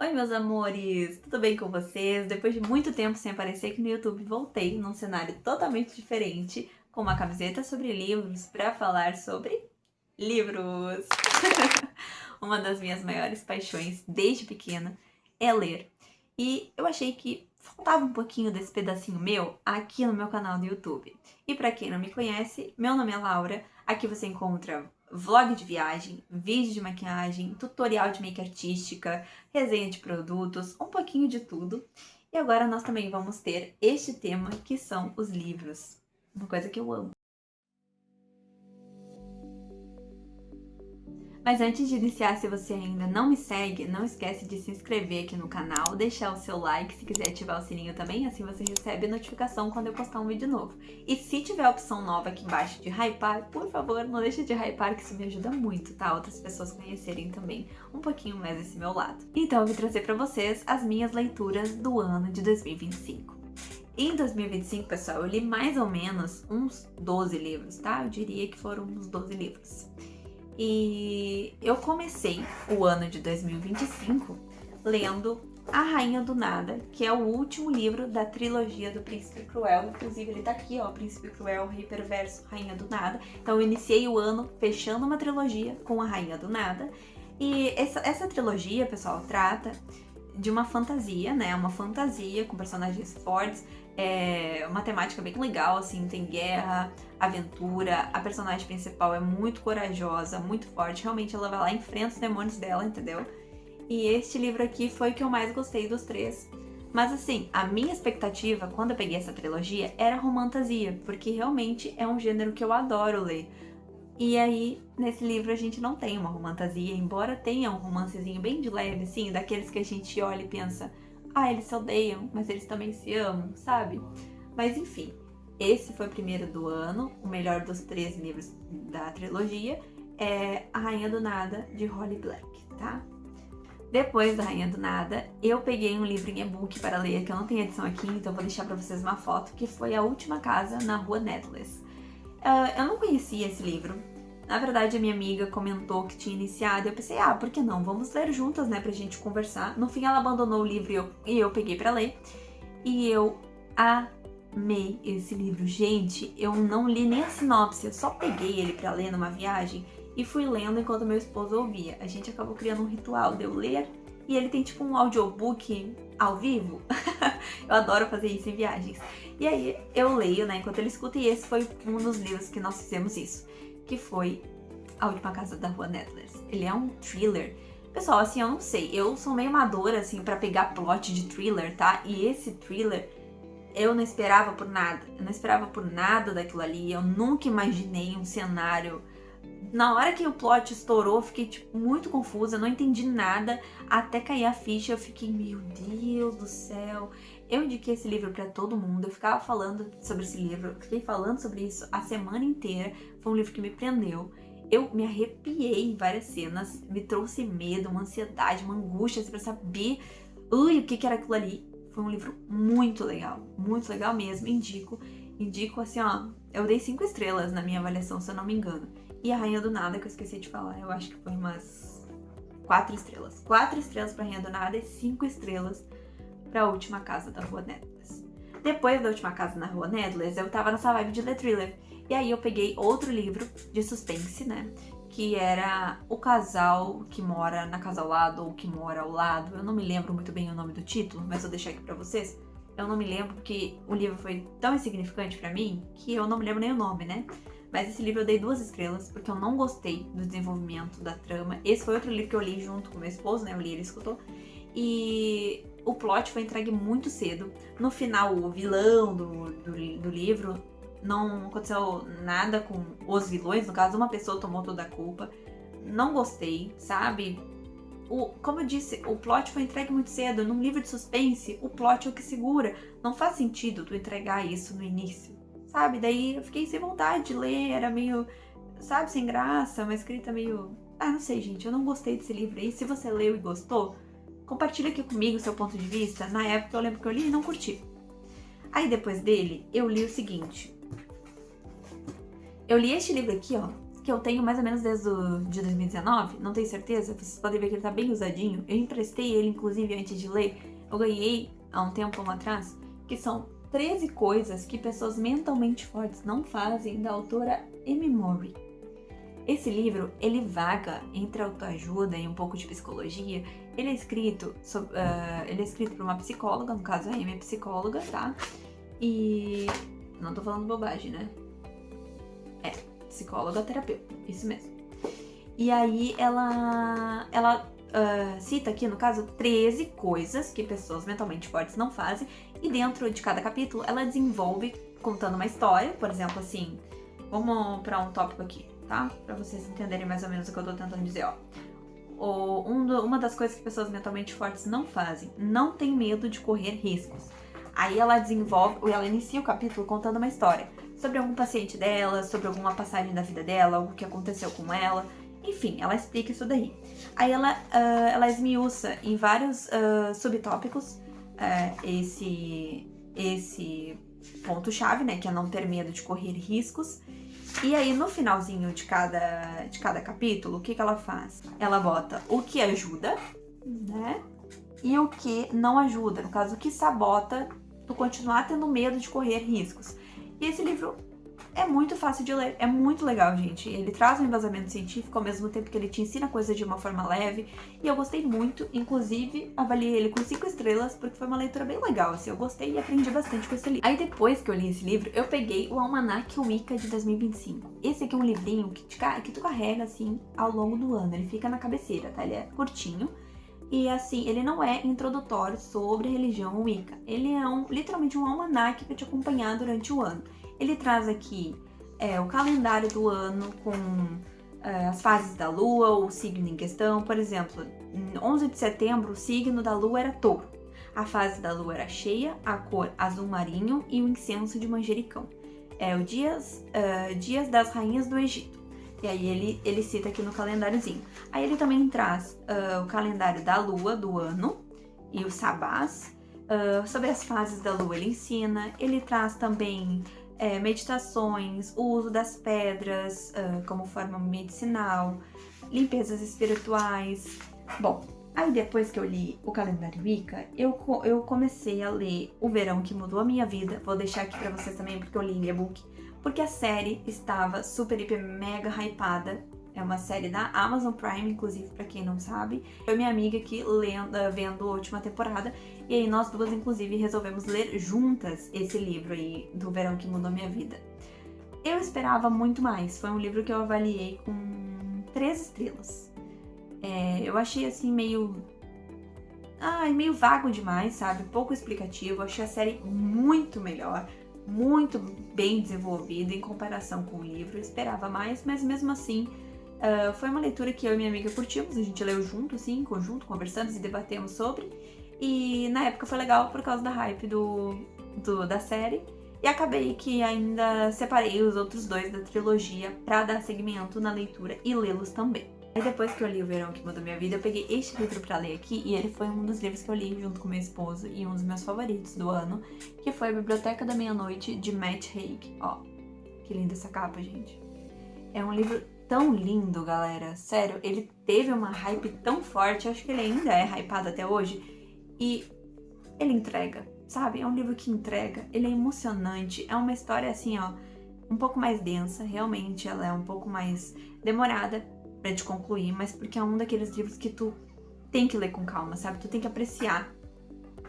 Oi, meus amores! Tudo bem com vocês? Depois de muito tempo sem aparecer aqui no YouTube, voltei num cenário totalmente diferente, com uma camiseta sobre livros para falar sobre livros. Uma das minhas maiores paixões desde pequena é ler. E eu achei que faltava um pouquinho desse pedacinho meu aqui no meu canal do YouTube. E para quem não me conhece, meu nome é Laura. Aqui você encontra vlog de viagem, vídeo de maquiagem, tutorial de make artística, resenha de produtos, um pouquinho de tudo. E agora nós também vamos ter este tema que são os livros. Uma coisa que eu amo. Mas antes de iniciar, se você ainda não me segue, não esquece de se inscrever aqui no canal, deixar o seu like, se quiser ativar o sininho também, assim você recebe notificação quando eu postar um vídeo novo. E se tiver a opção nova aqui embaixo de hypar, por favor, não deixe de hypar, que isso me ajuda muito, tá? Outras pessoas conhecerem também um pouquinho mais esse meu lado. Então eu vim trazer pra vocês as minhas leituras do ano de 2025. Em 2025, pessoal, eu li mais ou menos uns 12 livros, tá? Eu diria que foram uns 12 livros. E eu comecei o ano de 2025 lendo A Rainha do Nada, que é o último livro da trilogia do Príncipe Cruel. Inclusive ele tá aqui, ó, Príncipe Cruel, Rei Perverso, Rainha do Nada. Então eu iniciei o ano fechando uma trilogia com A Rainha do Nada. E essa trilogia, pessoal, trata de uma fantasia, né? Uma fantasia com personagens fortes, uma temática bem legal, assim, tem guerra, aventura, a personagem principal é muito corajosa, muito forte, realmente ela vai lá e enfrenta os demônios dela, entendeu? E este livro aqui foi o que eu mais gostei dos três. Mas assim, a minha expectativa quando eu peguei essa trilogia era romantasia, porque realmente é um gênero que eu adoro ler. E aí, nesse livro a gente não tem uma romantasia, embora tenha um romancezinho bem de leve, assim, daqueles que a gente olha e pensa, ah, eles se odeiam, mas eles também se amam, sabe? Mas enfim, esse foi o primeiro do ano, o melhor dos 3 livros da trilogia, é A Rainha do Nada, de Holly Black, tá? Depois da Rainha do Nada, eu peguei um livro em e-book para ler, que eu não tenho edição aqui, então eu vou deixar pra vocês uma foto, que foi A Última Casa, na Rua Needless. Eu não conhecia esse livro. Na verdade, a minha amiga comentou que tinha iniciado e eu pensei, por que não? Vamos ler juntas, né, pra gente conversar. No fim, ela abandonou o livro e eu peguei pra ler. E eu amei esse livro. Gente, eu não li nem a sinopse, eu só peguei ele pra ler numa viagem e fui lendo enquanto meu esposo ouvia. A gente acabou criando um ritual de eu ler e ele tem tipo um audiobook ao vivo. Eu adoro fazer isso em viagens. E aí eu leio, né, enquanto ele escuta, e esse foi um dos livros que nós fizemos isso, que foi A Última Casa da Rua Needless. Ele é um thriller. Pessoal, assim, eu não sei, eu sou meio amadora, assim, pra pegar plot de thriller, tá? E esse thriller, eu não esperava por nada. Eu não esperava por nada daquilo ali, eu nunca imaginei um cenário. Na hora que o plot estourou, eu fiquei, tipo, muito confusa, não entendi nada, até cair a ficha, eu fiquei, meu Deus do céu. Eu indiquei esse livro pra todo mundo, eu ficava falando sobre esse livro, eu fiquei falando sobre isso a semana inteira, foi um livro que me prendeu. Eu me arrepiei em várias cenas, me trouxe medo, uma ansiedade, uma angústia, pra saber o que era aquilo ali. Foi um livro muito legal mesmo, indico assim, ó, eu dei 5 estrelas na minha avaliação, se eu não me engano. E A Rainha do Nada, que eu esqueci de falar, eu acho que foi umas 4 estrelas. 4 estrelas pra Rainha do Nada e 5 estrelas pra Última Casa da Rua Needless. Depois da Última Casa na Rua Needless, eu tava nessa vibe de ler thriller. E aí eu peguei outro livro de suspense, né? Que era O Casal que Mora na Casa ao Lado ou Que Mora ao Lado. Eu não me lembro muito bem o nome do título, mas eu deixei aqui pra vocês. Eu não me lembro porque o livro foi tão insignificante pra mim que eu não me lembro nem o nome, né? Mas esse livro eu dei 2 estrelas, porque eu não gostei do desenvolvimento da trama. Esse foi outro livro que eu li junto com meu esposo, né? Eu li e ele escutou. E o plot foi entregue muito cedo. No final, o vilão do livro, não aconteceu nada com os vilões. No caso, uma pessoa tomou toda a culpa. Não gostei, sabe? Como eu disse, o plot foi entregue muito cedo. Num livro de suspense, o plot é o que segura. Não faz sentido tu entregar isso no início, sabe? Daí eu fiquei sem vontade de ler, era meio, sabe, sem graça, uma escrita meio... não sei, gente, eu não gostei desse livro aí. Se você leu e gostou, compartilha aqui comigo o seu ponto de vista. Na época eu lembro que eu li e não curti. Aí depois dele, eu li o seguinte. Eu li este livro aqui, ó, que eu tenho mais ou menos desde de 2019, não tenho certeza, vocês podem ver que ele tá bem usadinho. Eu emprestei ele, inclusive, antes de ler. Eu ganhei há um tempo atrás, que são 13 coisas que pessoas mentalmente fortes não fazem, da autora Amy Moore. Esse livro, ele vaga entre autoajuda e um pouco de psicologia. Ele é escrito por uma psicóloga, no caso a Amy é psicóloga, tá? E não tô falando bobagem, né? É, psicóloga terapeuta, isso mesmo. E aí ela cita aqui, no caso, 13 coisas que pessoas mentalmente fortes não fazem. E dentro de cada capítulo, ela desenvolve contando uma história. Por exemplo, assim, vamos para um tópico aqui, tá? Pra vocês entenderem mais ou menos o que eu tô tentando dizer, ó. Uma das coisas que pessoas mentalmente fortes não fazem, não tem medo de correr riscos. Aí ela inicia o capítulo contando uma história sobre algum paciente dela, sobre alguma passagem da vida dela, algo que aconteceu com ela. Enfim, ela explica isso daí. Aí ela esmiuça em vários subtópicos esse ponto-chave, né, que é não ter medo de correr riscos. E aí, no finalzinho de cada capítulo, o que ela faz? Ela bota o que ajuda, né? E o que não ajuda. No caso, o que sabota tu continuar tendo medo de correr riscos. E esse livro é muito fácil de ler, é muito legal, gente. Ele traz um embasamento científico ao mesmo tempo que ele te ensina coisas de uma forma leve. E eu gostei muito, inclusive avaliei ele com 5 estrelas, porque foi uma leitura bem legal, assim. Eu gostei e aprendi bastante com esse livro. Aí depois que eu li esse livro, eu peguei o Almanac Wicca de 2025. Esse aqui é um livrinho que tu carrega, assim, ao longo do ano. Ele fica na cabeceira, tá? Ele é curtinho. E assim, ele não é introdutório sobre a religião Wicca. Ele é literalmente um almanaque para te acompanhar durante o ano. Ele traz aqui o calendário do ano com as fases da lua, o signo em questão. Por exemplo, em 11 de setembro, o signo da lua era touro. A fase da lua era cheia, a cor azul marinho e o incenso de manjericão. O dias das rainhas do Egito. E aí ele cita aqui no calendáriozinho. Aí ele também traz o calendário da lua do ano e os sabás. Sobre as fases da lua ele ensina. Ele traz também meditações, o uso das pedras como forma medicinal, limpezas espirituais. Bom, aí depois que eu li o calendário Wicca, eu comecei a ler O Verão que Mudou a Minha Vida. Vou deixar aqui pra vocês também, porque eu li em e-book. Porque a série estava super, hiper, mega hypada. É uma série da Amazon Prime, inclusive, pra quem não sabe. Eu e minha amiga aqui vendo a última temporada. E aí nós duas, inclusive, resolvemos ler juntas esse livro aí, do Verão que Mudou a Minha Vida. Eu esperava muito mais. Foi um livro que eu avaliei com 3 estrelas. Eu achei, assim, meio vago demais, sabe? Pouco explicativo. Achei a série muito melhor. Muito bem desenvolvido em comparação com o livro. Eu esperava mais, mas mesmo assim foi uma leitura que eu e minha amiga curtimos. A gente leu junto, assim, em conjunto, conversamos e debatemos sobre. E na época foi legal por causa da hype da série. E acabei que ainda separei os outros 2 da trilogia pra dar seguimento na leitura e lê-los também. Aí depois que eu li O Verão que Mudou Minha Vida, eu peguei este livro pra ler aqui, e ele foi um dos livros que eu li junto com meu esposo e um dos meus favoritos do ano, que foi A Biblioteca da Meia-Noite, de Matt Haig. Ó, que linda essa capa, gente. É um livro tão lindo, galera. Sério, ele teve uma hype tão forte, acho que ele ainda é hypado até hoje, e ele entrega, sabe? É um livro que entrega, ele é emocionante, é uma história assim, ó, um pouco mais densa, realmente ela é um pouco mais demorada pra te concluir, mas porque é um daqueles livros que tu tem que ler com calma, sabe? Tu tem que apreciar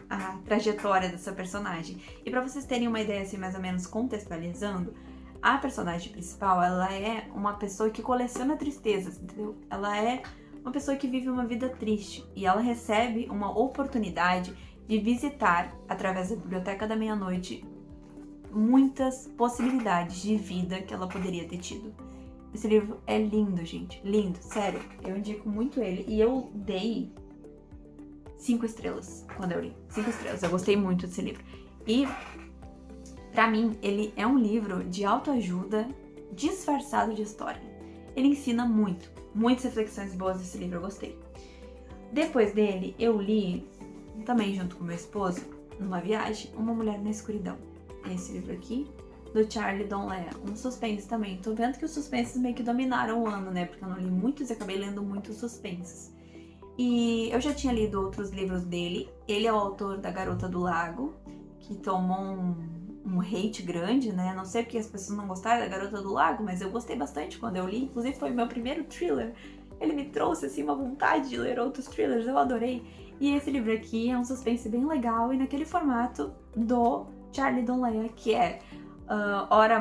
a trajetória dessa personagem. E pra vocês terem uma ideia, assim, mais ou menos contextualizando, a personagem principal, ela é uma pessoa que coleciona tristezas, entendeu? Ela é uma pessoa que vive uma vida triste e ela recebe uma oportunidade de visitar, através da Biblioteca da Meia-Noite, muitas possibilidades de vida que ela poderia ter tido. Esse livro é lindo, gente. Lindo, sério. Eu indico muito ele. E eu dei 5 estrelas quando eu li. 5 estrelas. Eu gostei muito desse livro. E, pra mim, ele é um livro de autoajuda disfarçado de história. Ele ensina muito. Muitas reflexões boas desse livro. Eu gostei. Depois dele, eu li, também junto com meu esposo, numa viagem, Uma Mulher na Escuridão. Esse livro aqui. do Charlie Donlea, um suspense também. Tô vendo que os suspenses meio que dominaram o ano, né? Porque eu não li muitos e acabei lendo muitos suspenses. E eu já tinha lido outros livros dele. Ele é o autor da Garota do Lago, que tomou um hate grande, né? Não sei porque as pessoas não gostaram da Garota do Lago, mas eu gostei bastante quando eu li. Inclusive foi o meu primeiro thriller. Ele me trouxe, assim, uma vontade de ler outros thrillers, eu adorei. E esse livro aqui é um suspense bem legal e naquele formato do Charlie Donlea, que é... ora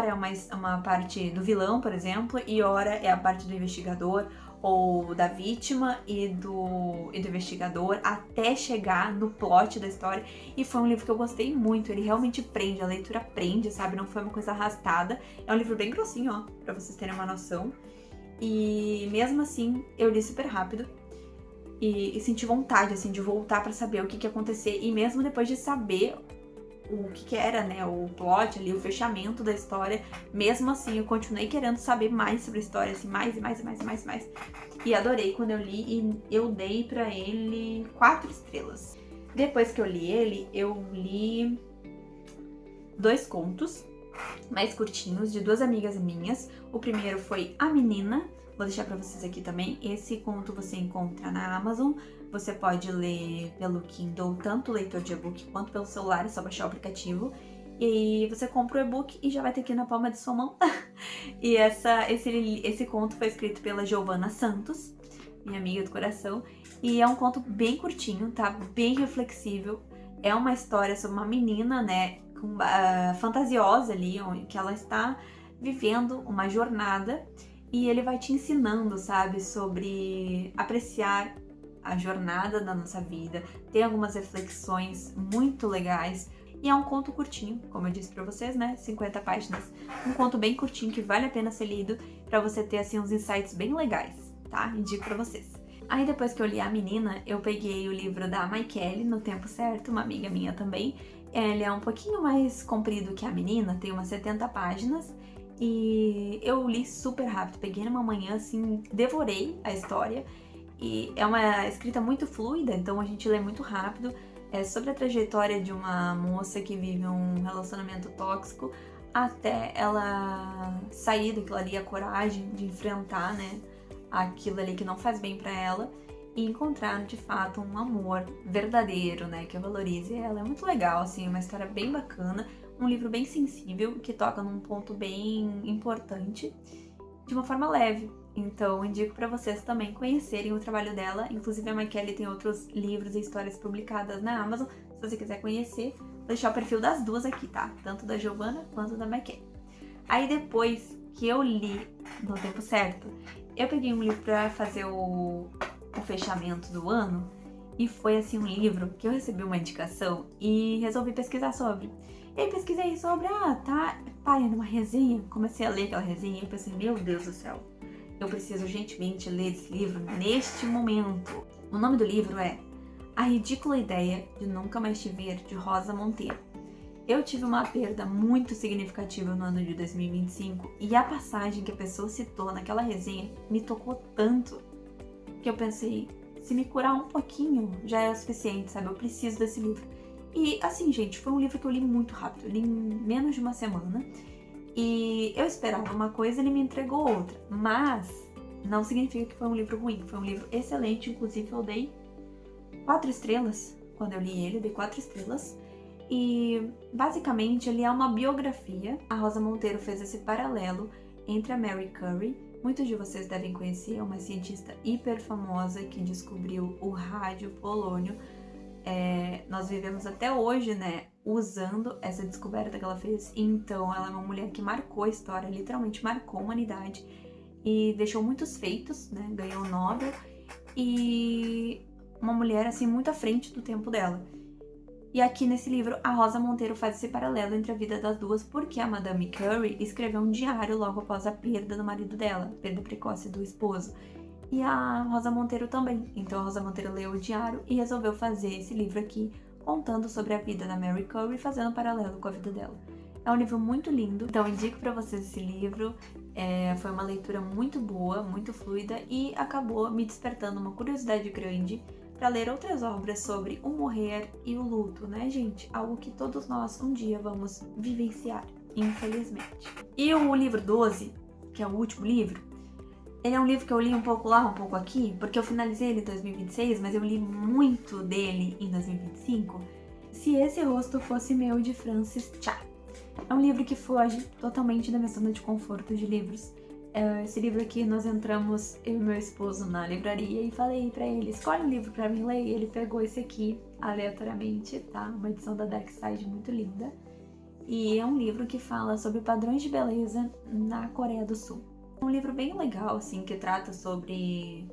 é uma parte do vilão, por exemplo, e ora é a parte do investigador ou da vítima e do investigador até chegar no plot da história. E foi um livro que eu gostei muito, ele realmente prende, a leitura prende, sabe? Não foi uma coisa arrastada. É um livro bem grossinho, ó, pra vocês terem uma noção. E mesmo assim, eu li super rápido e senti vontade, assim, de voltar pra saber o que ia acontecer. E mesmo depois de saber o que era, né, o plot ali, o fechamento da história, mesmo assim eu continuei querendo saber mais sobre a história, assim, mais. E adorei quando eu li e eu dei pra ele 4 estrelas. Depois que eu li ele, eu li 2 contos mais curtinhos de 2 amigas minhas. O primeiro foi A Menina, vou deixar pra vocês aqui também. Esse conto você encontra na Amazon. Você pode ler pelo Kindle, tanto o leitor de e-book quanto pelo celular, é só baixar o aplicativo. E você compra o e-book e já vai ter aqui na palma de sua mão. E esse conto foi escrito pela Giovanna Santos, minha amiga do coração. E é um conto bem curtinho, tá? Bem reflexível. É uma história sobre uma menina, né, fantasiosa ali, que ela está vivendo uma jornada. E ele vai te ensinando, sabe, sobre apreciar a jornada da nossa vida. Tem algumas reflexões muito legais. E é um conto curtinho, como eu disse pra vocês, né? 50 páginas. Um conto bem curtinho que vale a pena ser lido pra você ter, assim, uns insights bem legais, tá? Indico pra vocês. Aí depois que eu li A Menina, eu peguei o livro da Maikele, No Tempo Certo, uma amiga minha também. Ele é um pouquinho mais comprido que A Menina, tem umas 70 páginas. E eu li super rápido, peguei numa manhã, assim, devorei a história. E é uma escrita muito fluida, então a gente lê muito rápido. É sobre a trajetória de uma moça que vive um relacionamento tóxico até ela sair daquilo ali, a coragem de enfrentar, né, aquilo ali que não faz bem pra ela e encontrar de fato um amor verdadeiro, né, que valorize ela. É muito legal, assim, uma história bem bacana, um livro bem sensível que toca num ponto bem importante de uma forma leve. Então, indico para vocês também conhecerem o trabalho dela. Inclusive, a Maikele tem outros livros e histórias publicadas na Amazon. Se você quiser conhecer, vou deixar o perfil das duas aqui, tá? Tanto da Giovanna quanto da Maikele. Aí, depois que eu li No Tempo Certo, eu peguei um livro para fazer o fechamento do ano. E foi, assim, um livro que eu recebi uma indicação e resolvi pesquisar sobre. E aí, pesquisei sobre, tá indo uma resenha. Comecei a ler aquela resenha e pensei, meu Deus do céu. Eu preciso urgentemente ler esse livro neste momento. O nome do livro é A Ridícula Ideia de Nunca Mais Te Ver, de Rosa Monteiro. Eu tive uma perda muito significativa no ano de 2025 e a passagem que a pessoa citou naquela resenha me tocou tanto que eu pensei, se me curar um pouquinho já é o suficiente, sabe? Eu preciso desse livro. E assim, gente, foi um livro que eu li muito rápido, eu li em menos de uma semana. E eu esperava uma coisa e ele me entregou outra. Mas não significa que foi um livro ruim. Foi um livro excelente. Inclusive eu dei 4 estrelas. Quando eu li ele, eu dei 4 estrelas. E basicamente ele é uma biografia. A Rosa Monteiro fez esse paralelo entre a Mary Curie. Muitos de vocês devem conhecer, é uma cientista hiper famosa que descobriu o rádio polônio. Nós vivemos até hoje, né, usando essa descoberta que ela fez. Então, ela é uma mulher que marcou a história, literalmente marcou a humanidade e deixou muitos feitos, né, ganhou o Nobel e uma mulher, assim, muito à frente do tempo dela. E aqui nesse livro, a Rosa Monteiro faz esse paralelo entre a vida das duas, porque a Madame Curie escreveu um diário logo após a perda do marido dela, perda precoce do esposo. E a Rosa Monteiro também. Então a Rosa Monteiro leu o diário e resolveu fazer esse livro aqui, contando sobre a vida da Mary Curie, fazendo um paralelo com a vida dela. É um livro muito lindo, então indico pra vocês esse livro. Foi uma leitura muito boa, muito fluida e acabou me despertando uma curiosidade grande para ler outras obras sobre o morrer e o luto, né, gente? Algo que todos nós um dia vamos vivenciar. infelizmente. E o livro 12, que é o último livro, ele é um livro que eu li um pouco lá, um pouco aqui, porque eu finalizei ele em 2026, mas eu li muito dele em 2025. Se Esse Rosto Fosse Meu, de Francis Cha. É um livro que foge totalmente da minha zona de conforto de livros. Esse livro aqui, nós entramos, eu e meu esposo, na livraria e falei pra ele, escolhe um livro pra mim ler, e ele pegou esse aqui, aleatoriamente, tá? Uma edição da Dark Side muito linda. E é um livro que fala sobre padrões de beleza na Coreia do Sul. É um livro bem legal, assim, que trata sobre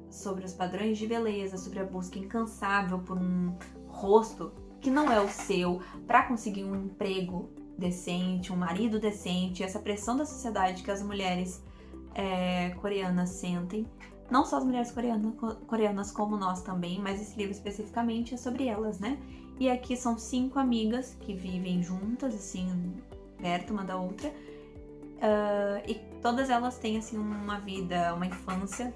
os padrões de beleza, sobre a busca incansável por um rosto que não é o seu, pra conseguir um emprego decente, um marido decente, essa pressão da sociedade que as mulheres coreanas sentem. Não só as mulheres coreanas como nós também, mas esse livro especificamente é sobre elas, né? E aqui são 5 amigas que vivem juntas, assim, perto uma da outra. E todas elas têm, assim, uma vida, uma infância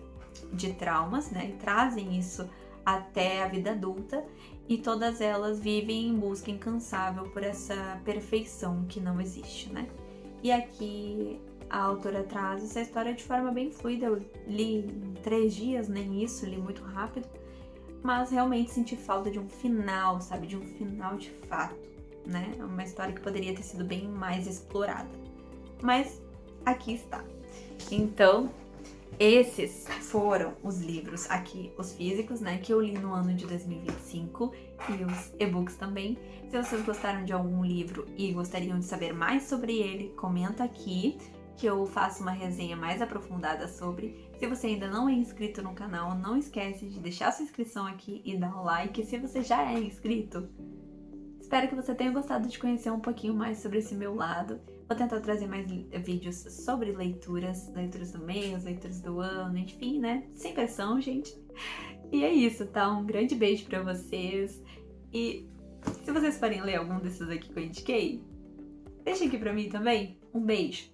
de traumas, né? E trazem isso até a vida adulta. E todas elas vivem em busca incansável por essa perfeição que não existe, né? E aqui a autora traz essa história de forma bem fluida. Eu li em 3 dias, nem isso, li muito rápido. Mas realmente senti falta de um final, sabe? De um final de fato, né? É uma história que poderia ter sido bem mais explorada. Mas aqui está. Então, esses foram os livros aqui, os físicos, né, que eu li no ano de 2025 e os e-books também. Se vocês gostaram de algum livro e gostariam de saber mais sobre ele, comenta aqui que eu faço uma resenha mais aprofundada sobre. Se você ainda não é inscrito no canal, não esquece de deixar sua inscrição aqui e dar um like. Se você já é inscrito, espero que você tenha gostado de conhecer um pouquinho mais sobre esse meu lado. Vou tentar trazer mais vídeos sobre leituras do mês, leituras do ano, enfim, né? Sem pressão, gente. E é isso, tá? Um grande beijo pra vocês. E se vocês forem ler algum desses aqui que eu indiquei, deixem aqui pra mim também. Um beijo!